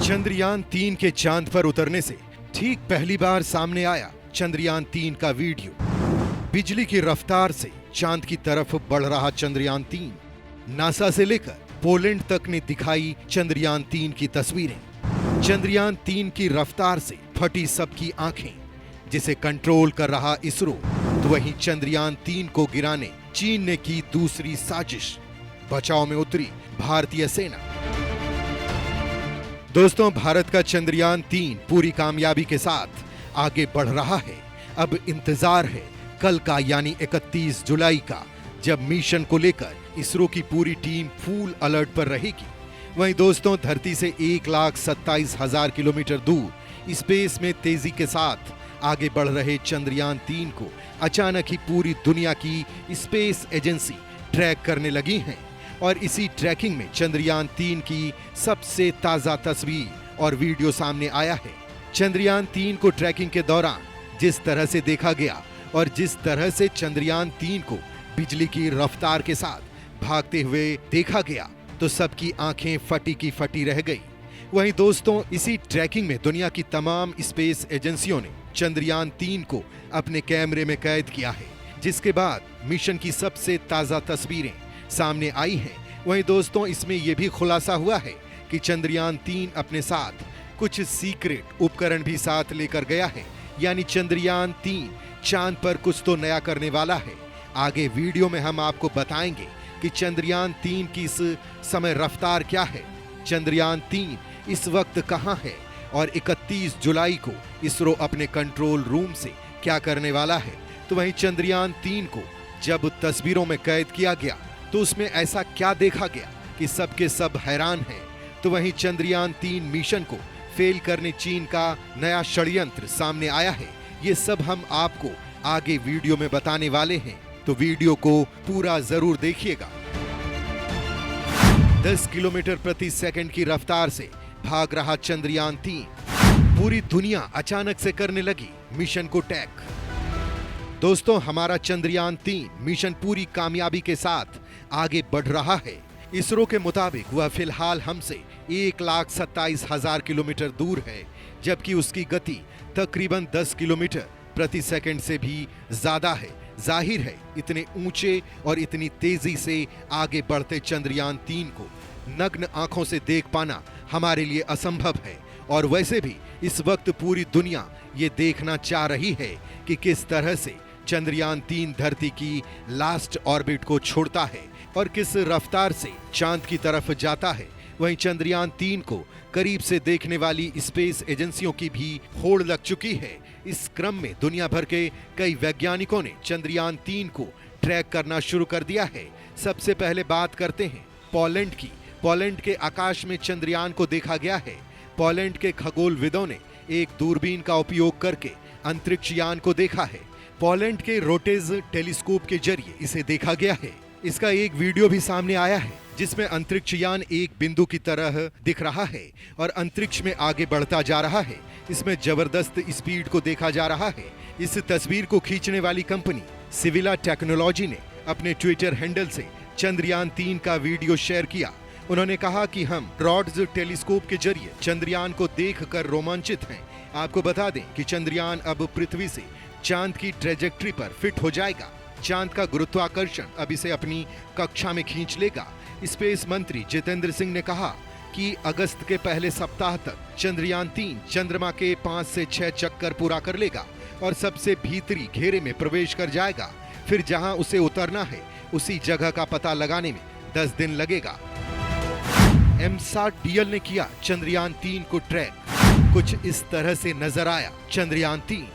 चंद्रयान-3 के चांद पर उतरने से ठीक पहली बार सामने आया चंद्रयान-3 का वीडियो। बिजली की रफ्तार से चांद की तरफ बढ़ रहा चंद्रयान-3। नासा से लेकर पोलैंड तक ने दिखाई चंद्रयान-3 की तस्वीरें। चंद्रयान-3 की रफ्तार से फटी सबकी आंखें, जिसे कंट्रोल कर रहा इसरो। तो वहीं चंद्रयान-3 को गिराने चीन ने की दूसरी साजिश। बचाव में उतरी भारतीय सेना। दोस्तों, भारत का चंद्रयान-3 पूरी कामयाबी के साथ आगे बढ़ रहा है। अब इंतजार है कल का, यानी 31 जुलाई का, जब मिशन को लेकर इसरो की पूरी टीम फुल अलर्ट पर रहेगी। वहीं दोस्तों, धरती से 1,27,000 किलोमीटर दूर स्पेस में तेजी के साथ आगे बढ़ रहे चंद्रयान-3 को अचानक ही पूरी दुनिया की स्पेस एजेंसी ट्रैक करने लगी हैं। और इसी ट्रैकिंग में चंद्रयान-3 की सबसे ताजा तस्वीर और वीडियो सामने आया है। चंद्रयान-3 को ट्रैकिंग के दौरान जिस तरह से देखा गया और जिस तरह से चंद्रयान-3 को बिजली की रफ्तार के साथ भागते हुए देखा गया, तो सबकी आंखें फटी की फटी रह गई। वहीं दोस्तों, इसी ट्रैकिंग में दुनिया की तमाम स्पेस एजेंसियों ने चंद्रयान-3 को अपने कैमरे में कैद किया है, जिसके बाद मिशन की सबसे ताजा तस्वीरें सामने आई हैं। वहीं दोस्तों, इसमें यह भी खुलासा हुआ है कि चंद्रयान-3 अपने साथ कुछ सीक्रेट उपकरण भी साथ लेकर गया है, यानी चंद्रयान-3 चांद पर कुछ तो नया करने वाला है। आगे वीडियो में हम आपको बताएंगे कि चंद्रयान-3 की इस समय रफ्तार क्या है, चंद्रयान-3 इस वक्त कहां है और 31 जुलाई को इसरो अपने कंट्रोल रूम से क्या करने वाला है। तो वहीं चंद्रयान-3 को जब तस्वीरों में कैद किया गया, तो उसमें ऐसा क्या देखा गया कि सब के सब हैरान हैं। तो वहीं चंद्रयान-3 मिशन को फेल करने चीन का नया षड्यंत्र सामने आया है। ये सब हम आपको आगे वीडियो में बताने वाले हैं, तो वीडियो को पूरा जरूर देखिएगा। 10 किलोमीटर प्रति सेकंड की रफ्तार से भाग रहा चंद्रयान-3, पूरी दुनिया अचानक से करने लगी मिशन को टैग। दोस्तों, हमारा चंद्रयान-3 मिशन पूरी कामयाबी के साथ आगे बढ़ रहा है। इसरो के मुताबिक वह फिलहाल हमसे 1,27,000 किलोमीटर दूर है, जबकि उसकी गति तकरीबन 10 किलोमीटर प्रति सेकंड से भी ज्यादा है। जाहिर है, इतने ऊंचे और इतनी तेजी से आगे बढ़ते चंद्रयान-3 को नग्न आंखों से देख पाना हमारे लिए असंभव है। और वैसे भी इस वक्त पूरी दुनिया ये देखना चाह रही है कि किस तरह से चंद्रयान-3 धरती की लास्ट ऑर्बिट को छोड़ता है और किस रफ्तार से चांद की तरफ जाता है। वहीं चंद्रयान-3 को करीब से देखने वाली स्पेस एजेंसियों की भी होड़ लग चुकी है। इस क्रम में दुनिया भर के कई वैज्ञानिकों ने चंद्रयान-3 को ट्रैक करना शुरू कर दिया है। सबसे पहले बात करते हैं पोलैंड की। पोलैंड के आकाश में चंद्रयान को देखा गया है। पोलैंड के खगोलविदों ने एक दूरबीन का उपयोग करके अंतरिक्ष यान को देखा है। पोलैंड के रोटेज टेलीस्कोप के जरिए इसे देखा गया है। इसका एक वीडियो भी सामने आया है, जिसमें अंतरिक्ष यान एक बिंदु की तरह दिख रहा है और अंतरिक्ष में आगे बढ़ता जा रहा है। इसमें जबरदस्त स्पीड को देखा जा रहा है। इस तस्वीर को खींचने वाली कंपनी सिविला टेक्नोलॉजी ने अपने ट्विटर हैंडल से चंद्रयान-3 का वीडियो शेयर किया। उन्होंने कहा कि हम रॉड्स टेलीस्कोप के जरिए चंद्रयान को देखकर रोमांचित हैं। आपको बता दें कि चंद्रयान अब पृथ्वी से चांद की ट्रेजेक्ट्री पर फिट हो जाएगा। चांद का गुरुत्वाकर्षण अब इसे अपनी कक्षा में खींच लेगा। स्पेस मंत्री जितेंद्र सिंह ने कहा कि अगस्त के पहले सप्ताह तक चंद्रयान-3 चंद्रमा के 5 से 6 चक्कर पूरा कर लेगा और सबसे भीतरी घेरे में प्रवेश कर जाएगा। फिर जहां उसे उतरना है, उसी जगह का पता लगाने में 10 दिन लगेगा। एमसाट-डीएल ने किया चंद्रयान-3 को ट्रैक। कुछ इस तरह से नजर आया चंद्रयान-3।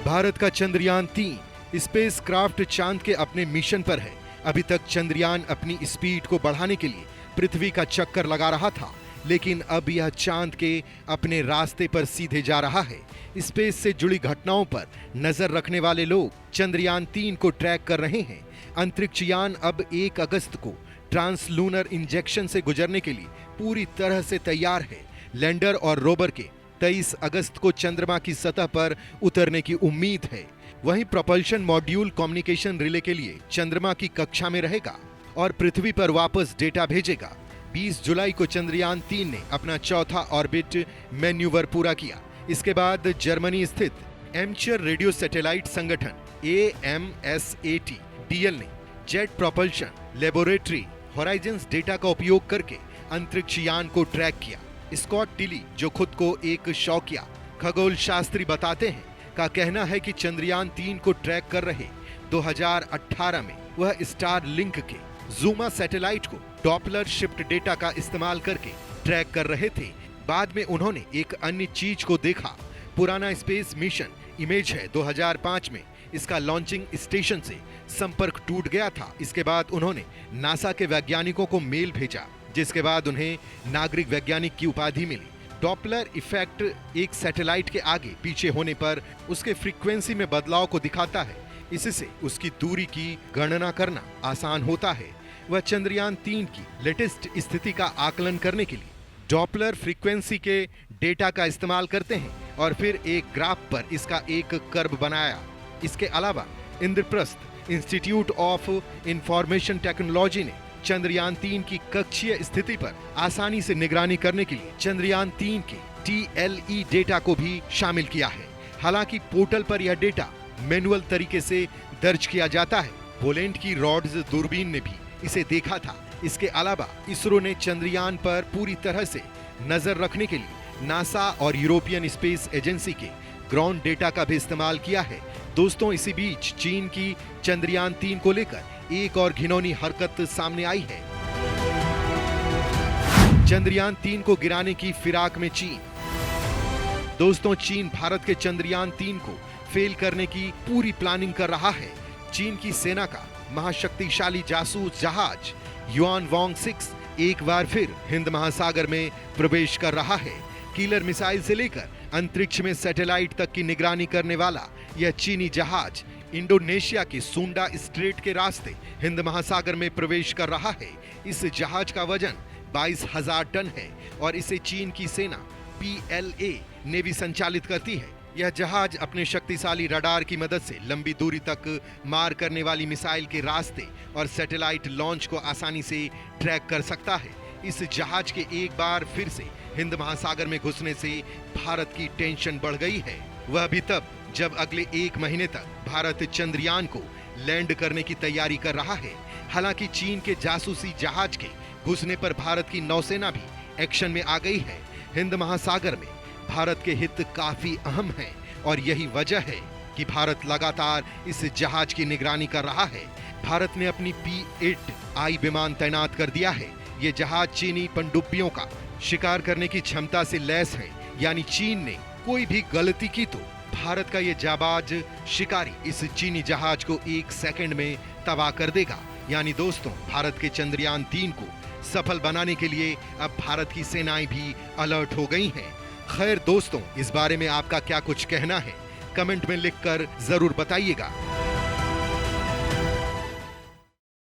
भारत का चंद्रयान-3 स्पेस क्राफ्ट चांद के अपने मिशन पर है। अभी तक चंद्रयान अपनी स्पीड को बढ़ाने के लिए पृथ्वी का चक्कर लगा रहा था, लेकिन अब यह चांद के अपने रास्ते पर सीधे जा रहा है। स्पेस से जुड़ी घटनाओं पर नजर रखने वाले लोग चंद्रयान-3 को ट्रैक कर रहे हैं। अंतरिक्ष यान अब 1 अगस्त को ट्रांसलूनर इंजेक्शन से गुजरने के लिए पूरी तरह से तैयार है। लैंडर और रोवर के 23 अगस्त को चंद्रमा की सतह पर उतरने की उम्मीद है। वहीं प्रोपल्शन मॉड्यूल कम्युनिकेशन रिले के लिए चंद्रमा की कक्षा में रहेगा और पृथ्वी पर वापस डेटा भेजेगा। 20 जुलाई को चंद्रयान 3 ने अपना चौथा ऑर्बिट मैन्यूवर पूरा किया। इसके बाद जर्मनी स्थित एमचर रेडियो सैटेलाइट संगठन AMSAT DL ने jet propulsion laboratory Horizons data का उपयोग करके अंतरिक्ष यान को ट्रैक किया। स्कॉट टिली, जो खुद को एक शौकिया खगोल शास्त्री बताते हैं, का कहना है कि चंद्रयान 3 को ट्रैक कर रहे 2018 में वह स्टार लिंक के जूमा सैटेलाइट को डॉपलर शिफ्ट डेटा का इस्तेमाल करके ट्रैक कर रहे थे। बाद में उन्होंने एक अन्य चीज को देखा। पुराना स्पेस मिशन इमेज है 2005 में इसका लॉन्चिंग स्टेशन से संपर्क टूट गया था। इसके बाद उन्होंने नासा के वैज्ञानिकों को मेल भेजा, जिसके बाद उन्हें नागरिक वैज्ञानिक की उपाधि मिली। डॉपलर इफेक्ट एक सैटेलाइट के आगे पीछे होने पर उसके फ्रीक्वेंसी में बदलाव को दिखाता है। इससे उसकी दूरी की गणना करना आसान होता है। वह चंद्रयान 3 की लेटेस्ट स्थिति का आकलन करने के लिए डॉपलर फ्रीक्वेंसी के डेटा का इस्तेमाल करते हैं और फिर एक ग्राफ पर इसका एक कर्व बनाया। इसके अलावा Indraprastha institute of information technology ने चंद्रयान 3 की कक्षीय स्थिति पर आसानी से निगरानी करने के लिए चंद्रयान 3 के TLE डेटा को भी शामिल किया है। हालांकि पोर्टल पर यह डेटा मैनुअल तरीके से दर्ज किया जाता है। पोलैंड की रॉड्स दूरबीन ने भी इसे देखा था। इसके अलावा इसरो ने चंद्रयान पर पूरी तरह से नजर रखने के लिए नासा और यूरोपियन स्पेस एजेंसी के ग्राउंड डेटा का भी इस्तेमाल किया है। दोस्तों, इसी बीच चीन की चंद्रयान 3 को लेकर एक और घिनौनी हरकत सामने आई है। चंद्रयान 3 को गिराने की फिराक में चीन। दोस्तों, चीन भारत के चंद्रयान 3 को फेल करने की पूरी प्लानिंग कर रहा है। चीन की सेना का महाशक्तिशाली जासूस जहाज युआन वांग 6 एक बार फिर हिंद महासागर में प्रवेश कर रहा है। किलर मिसाइल से लेकर अंतरिक्ष में सैटेलाइट तक की निगरानी करने वाला यह चीनी जहाज इंडोनेशिया के सुंडा स्ट्रेट के रास्ते हिंद महासागर में प्रवेश कर रहा है। इस जहाज का वजन 22,000 टन है और इसे चीन की सेना PLA नेवी संचालित करती है। यह जहाज अपने शक्तिशाली रडार की मदद से लंबी दूरी तक मार करने वाली मिसाइल के रास्ते और सैटेलाइट लॉन्च को आसानी से ट्रैक कर सकता है। इस जहाज के एक बार फिर से हिंद महासागर में घुसने से भारत की टेंशन बढ़ गई है। वह भी तब जब अगले 1 महीने तक भारत चंद्रयान को लैंड करने की तैयारी कर रहा है। हालांकि चीन के जासूसी जहाज के घुसने पर भारत की नौसेना भी एक्शन में आ गई है। हिंद महासागर में भारत के हित काफी अहम हैं और यही वजह है कि भारत लगातार इस जहाज की निगरानी कर रहा है। भारत ने अपनी P-8I विमान तैनात कर दिया है। ये जहाज चीनी पनडुब्बियों का शिकार करने की क्षमता से लैस है। यानी चीन ने कोई भी गलती की तो भारत का ये जाबाज शिकारी इस चीनी जहाज को 1 सेकंड में तबाह कर देगा। यानी दोस्तों, भारत के चंद्रयान 3 को सफल बनाने के लिए अब भारत की सेनाएं भी अलर्ट हो गई हैं। खैर दोस्तों, इस बारे में आपका क्या कुछ कहना है, कमेंट में लिखकर जरूर बताइएगा।